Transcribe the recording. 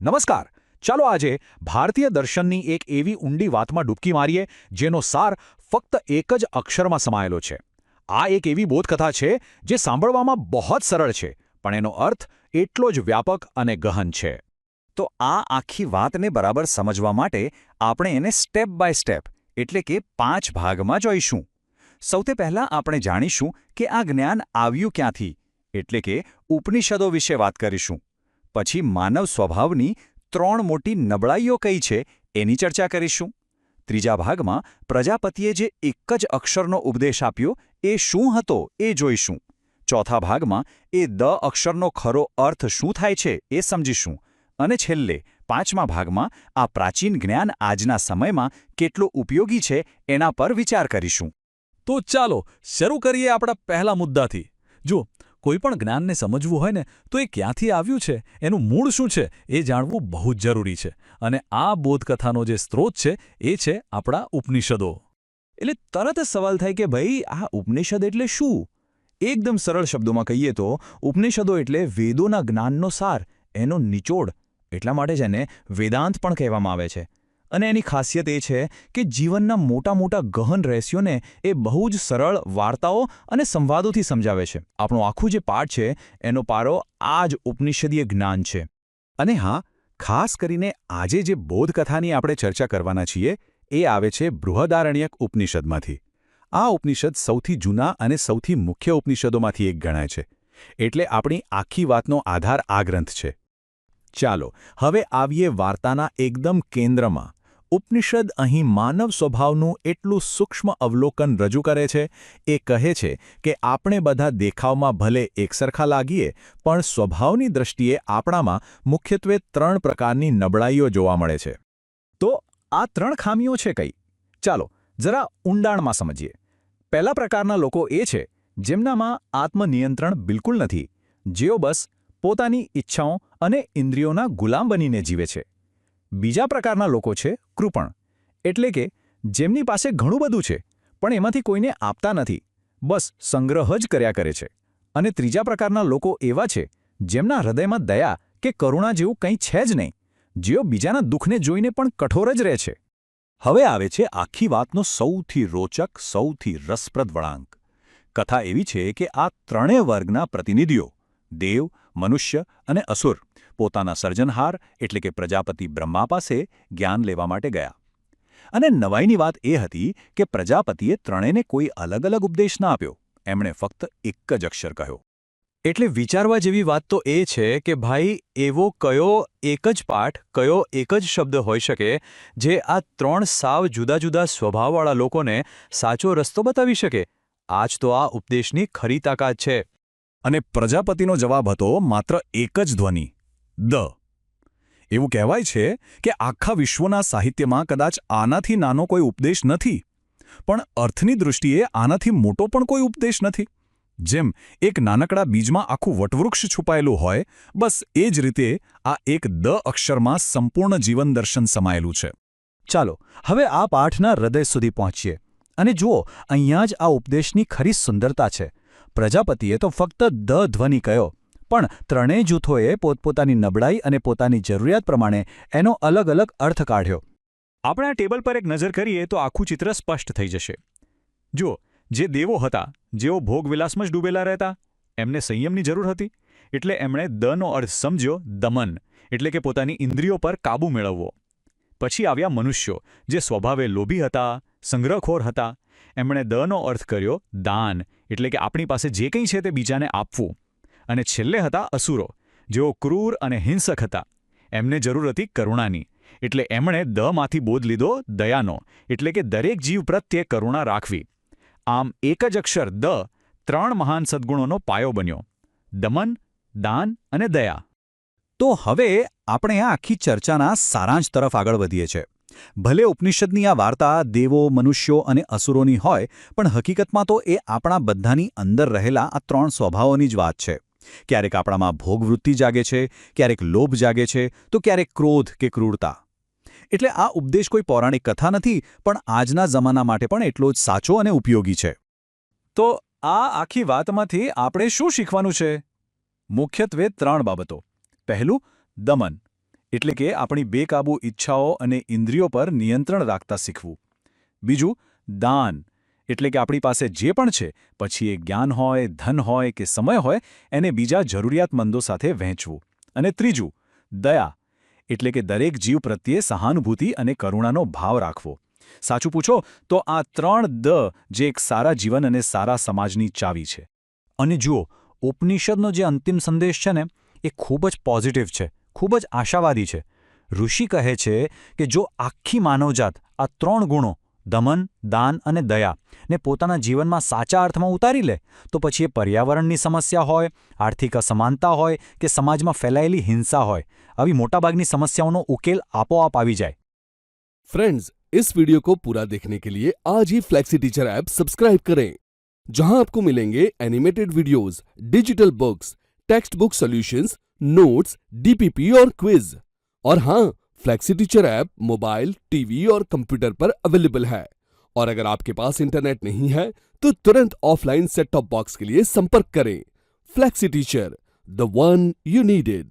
નમસ્કાર. ચાલો આજે ભારતીય દર્શનની એક એવી ઊંડી વાતમાં ડૂબકી મારીએ જેનો સાર ફક્ત એક જ અક્ષરમાં સમાયેલો છે. આ એક એવી બોધકથા છે જે સાંભળવામાં બહોત સરળ છે, પણ એનો અર્થ એટલો જ વ્યાપક અને ગહન છે. તો આ આખી વાતને બરાબર સમજવા માટે આપણે એને સ્ટેપ બાય સ્ટેપ એટલે કે 5 ભાગમાં જોઈશું. સૌથી પહેલાં આપણે જાણીશું કે આ જ્ઞાન આવ્યું ક્યાંથી, એટલે કે ઉપનિષદો વિશે વાત કરીશું. પછી માનવ સ્વભાવની 3 મોટી નબળાઈઓ કઈ છે એની ચર્ચા કરીશું. ત્રીજા ભાગમાં પ્રજાપતિએ જે એક જ અક્ષરનો ઉપદેશ આપ્યો એ શું હતો એ જોઈશું. ચોથા ભાગમાં એ દ અક્ષરનો ખરો અર્થ શું થાય છે એ સમજીશું. અને છેલ્લે 5મા ભાગમાં આ પ્રાચીન જ્ઞાન આજના સમયમાં કેટલું ઉપયોગી છે એના પર વિચાર કરીશું. તો ચાલો શરૂ કરીએ આપણા પહેલા મુદ્દાથી. જો કોઈ પણ જ્ઞાનને સમજવું હોય ને તો એ ક્યાંથી આવ્યું છે, એનું મૂળ શું છે એ જાણવું બહુ જ જરૂરી છે. અને આ બોધકથાનો જે સ્ત્રોત છે એ છે આપણા ઉપનિષદો. એટલે તરત જ સવાલ થાય કે ભાઈ આ ઉપનિષદ એટલે શું? એકદમ સરળ શબ્દોમાં કહીએ તો ઉપનિષદો એટલે વેદોના જ્ઞાનનો સાર, એનો નિચોડ. એટલા માટે જ એને વેદાંત પણ કહેવામાં આવે છે. અને એની ખાસિયત એ છે કે જીવનના મોટા મોટા ગહન રહસ્યોને એ બહુ જ સરળ વાર્તાઓ અને સંવાદોથી સમજાવે છે. આપણું આખું જે પાઠ છે એનો પારો આ જ ઉપનિષદીય જ્ઞાન છે. અને હા, ખાસ કરીને આજે જે બોધકથાની આપણે ચર્ચા કરવાના છીએ એ આવે છે બૃહદારણ્યક ઉપનિષદમાંથી. આ ઉપનિષદ સૌથી જૂના અને સૌથી મુખ્ય ઉપનિષદોમાંથી એક ગણાય છે. એટલે આપણી આખી વાતનો આધાર આ ગ્રંથ છે. ચાલો હવે આવીએ વાર્તાના એકદમ કેન્દ્રમાં. ઉપનિષદ અહીં માનવ સ્વભાવનું એટલું સૂક્ષ્મ અવલોકન રજૂ કરે છે. એ કહે છે કે આપણે બધા દેખાવમાં ભલે એકસરખા લાગીએ, પણ સ્વભાવની દૃષ્ટિએ આપણામાં મુખ્યત્વે 3 પ્રકારની નબળાઈઓ જોવા મળે છે. તો આ 3 ખામીઓ છે કઈ? ચાલો જરા ઊંડાણમાં સમજીએ. પહેલા પ્રકારના લોકો એ છે જેમનામાં આત્મનિયંત્રણ બિલકુલ નથી, જેઓ બસ પોતાની ઈચ્છાઓ અને ઇન્દ્રિયોના ગુલામ બનીને જીવે છે. બીજા પ્રકારના લોકો છે કૃપણ, એટલે કે જેમની પાસે ઘણું બધું છે પણ એમાંથી કોઈને આપતા નથી, બસ સંગ્રહ જ કર્યા કરે છે. અને ત્રીજા પ્રકારના લોકો એવા છે જેમના હૃદયમાં દયા કે કરુણા જેવું કંઈ છે જ નહીં, જેઓ બીજાના દુઃખને જોઈને પણ કઠોર જ રહે છે. હવે આવે છે આખી વાતનો સૌથી રોચક, સૌથી રસપ્રદ વળાંક. કથા એવી છે કે આ 3 વર્ગના પ્રતિનિધિઓ દેવ, મનુષ્ય અને અસુર પોતાના સર્જનહાર એટલે કે પ્રજાપતિ બ્રહ્મા પાસે જ્ઞાન લેવા માટે ગયા. અને નવાઈની વાત એ હતી કે પ્રજાપતિએ ત્રણેયને કોઈ અલગ અલગ ઉપદેશ ના આપ્યો. એમણે ફક્ત એક જ અક્ષર કહ્યો. એટલે વિચારવા જેવી વાત તો એ છે કે ભાઈ એવો કયો એક જ પાઠ, કયો એક જ શબ્દ હોઈ શકે જે આ 3 સાવ જુદા જુદા સ્વભાવવાળા લોકોને સાચો રસ્તો બતાવી શકે? આ જ તો આ ઉપદેશની ખરી તાકાત છે. અને પ્રજાપતિનો જવાબ હતો માત્ર એક જ ધ્વનિ, દ. એવું કહેવાય છે કે આખા વિશ્વના સાહિત્યમાં કદાચ આનાથી નાનો કોઈ ઉપદેશ નથી, પણ અર્થની દૃષ્ટિએ આનાથી મોટો પણ કોઈ ઉપદેશ નથી. જેમ એક નાનકડા બીજમાં આખું વટવૃક્ષ છુપાયેલું હોય, બસ એ જ રીતે આ એક દ અક્ષરમાં સંપૂર્ણ જીવન દર્શન સમાયેલું છે. ચાલો હવે આ પાઠના હૃદય સુધી પહોંચીએ અને જુઓ, અહીંયા જ આ ઉપદેશની ખરી સુંદરતા છે. પ્રજાપતિએ તો ફક્ત દ ધ્વનિ કહ્યો, પણ 3 જૂથોએ પોતપોતાની નબળાઈ અને પોતાની જરૂરિયાત પ્રમાણે એનો અલગ અલગ અર્થ કાઢ્યો. આપણે આ ટેબલ પર એક નજર કરીએ તો આખું ચિત્ર સ્પષ્ટ થઈ જશે. જુઓ, જે દેવો હતા, જેઓ ભોગવિલાસમાં જ ડૂબેલા રહેતા, એમને સંયમની જરૂર હતી. એટલે એમણે દનો અર્થ સમજ્યો દમન, એટલે કે પોતાની ઇન્દ્રિયો પર કાબૂ મેળવવો. પછી આવ્યા મનુષ્યો, જે સ્વભાવે લોભી હતા, સંગ્રહખોર હતા. એમણે દનો અર્થ કર્યો દાન, એટલે કે આપણી પાસે જે કંઈ છે તે બીજાને આપવું. અને છેલ્લે હતા અસુરો, જેઓ ક્રૂર અને હિંસક હતા. એમને જરૂર હતી કરુણાની, એટલે એમણે દમાંથી બોધ લીધો દયાનો, એટલે કે દરેક જીવ પ્રત્યે કરુણા રાખવી. આમ એક જ અક્ષર દ 3 મહાન સદ્ગુણોનો પાયો બન્યો: દમન, દાન અને દયા. તો હવે આપણે આ આખી ચર્ચાના સારાંશ તરફ આગળ વધીએ છીએ. ભલે ઉપનિષદની આ વાર્તા દેવો, મનુષ્યો અને અસુરોની હોય, પણ હકીકતમાં તો એ આપણા બધાની અંદર રહેલા આ 3 સ્વભાવોની જ વાત છે. ક્યારેક આપણામાં ભોગવૃત્તિ જાગે છે, ક્યારેક લોભ જાગે છે, તો ક્યારેક ક્રોધ કે ક્રૂરતા. એટલે આ ઉપદેશ કોઈ પૌરાણિક કથા નથી, પણ આજના જમાના માટે પણ એટલો જ સાચો અને ઉપયોગી છે. તો આ આખી વાતમાંથી આપણે શું શીખવાનું છે? મુખ્યત્વે 3 બાબતો. પહેલું, દમન, એટલે કે આપણી બેકાબૂ ઈચ્છાઓ અને ઇન્દ્રિયો પર નિયંત્રણ રાખતા શીખવું. બીજું, દાન, એટલે કે આપણી પાસે જે પણ છે, પછી એ જ્ઞાન હોય, ધન હોય કે સમય હોય, એને બીજા જરૂરિયાતમંદો સાથે વહેંચવું. અને ત્રીજું, દયા, એટલે કે દરેક જીવ પ્રત્યે સહાનુભૂતિ અને કરુણાનો ભાવ રાખવો. સાચું પૂછો તો આ 3 દ જે એક સારા જીવન અને સારા સમાજની ચાવી છે. અને જુઓ, ઉપનિષદનો જે અંતિમ સંદેશ છે ને, એ ખૂબ જ પોઝિટિવ છે, ખૂબ જ આશાવાદી છે. ઋષિ કહે છે કે જો આખી માનવજાત આ 3 ગુણો દમન, દાન અને દયા ને પોતાના જીવનમાં સાચા અર્થમાં ઉતારી લે તો પછી એ પર્યાવરણની સમસ્યા હોય, આર્થિક અસમાનતા હોય કે સમાજમાં ફેલાયેલી હિંસા હોય, આવી મોટાભાગની સમસ્યાઓનો ઉકેલ આપોઆપ આવી જાય. फ्रेंड्स, इस वीडियो को पूरा देखने के लिए आज ही फ्लेक्सी टीचर ऐप सब्सक्राइब करें, जहां आपको मिलेंगे animated videos, digital books, text book solutions, notes, DPP और क्विज. और हाँ, flexi teacher app mobile, TV और कंप्यूटर पर अवेलेबल है. और अगर आपके पास इंटरनेट नहीं है तो तुरंत ऑफलाइन सेट टॉप बॉक्स के लिए संपर्क करें. Flexi teacher, the one you needed.